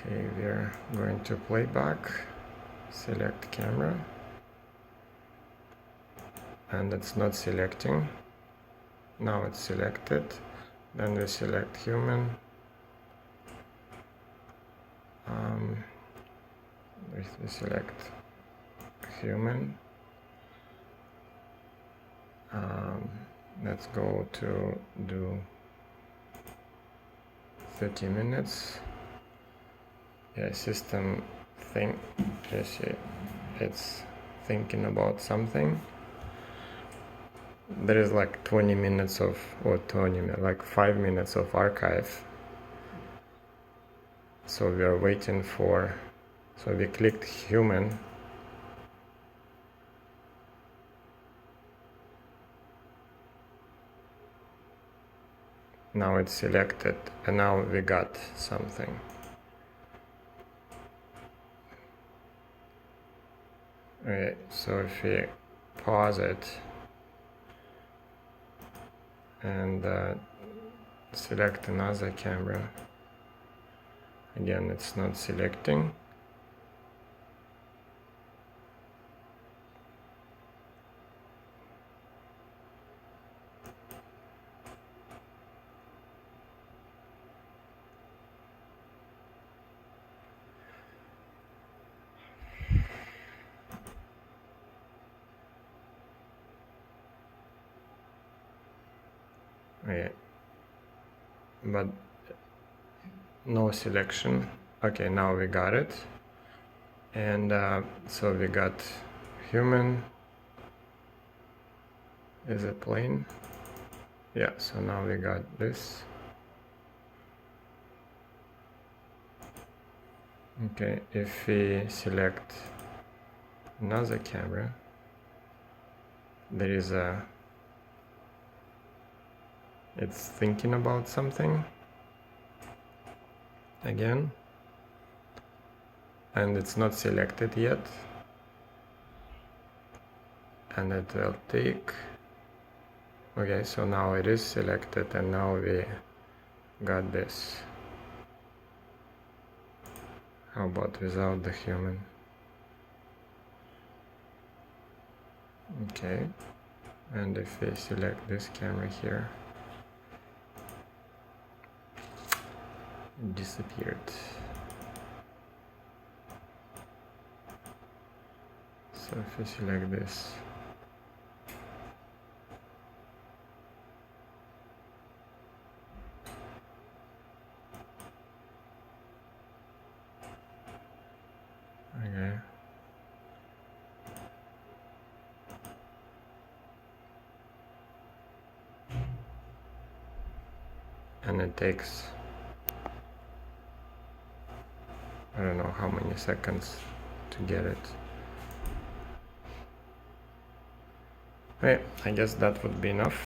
Okay, we're going to playback, select camera, and it's not selecting. Now it's selected. Then we select human. We select human. Let's go to do 30 minutes. Yeah, system thing. It's thinking about something. There is like 20 minutes of, or 20 minutes, like 5 minutes of archive. So we are waiting for, so we clicked human. Now it's selected, and now we got something. Okay, so if we pause it and select another camera, again it's not selecting. Okay, but no selection. Okay, now we got it. And so we got human. Is it plain? Yeah, so now we got this. Okay, if we select another camera, there is a, it's thinking about something again, and it's not selected yet, and it will take. Okay, so now it is selected, and now we got this. How about without the human? Okay, and if we select this camera here, it disappeared. So if we select this, okay. And it takes, I don't know how many seconds to get it. Okay, I guess that would be enough.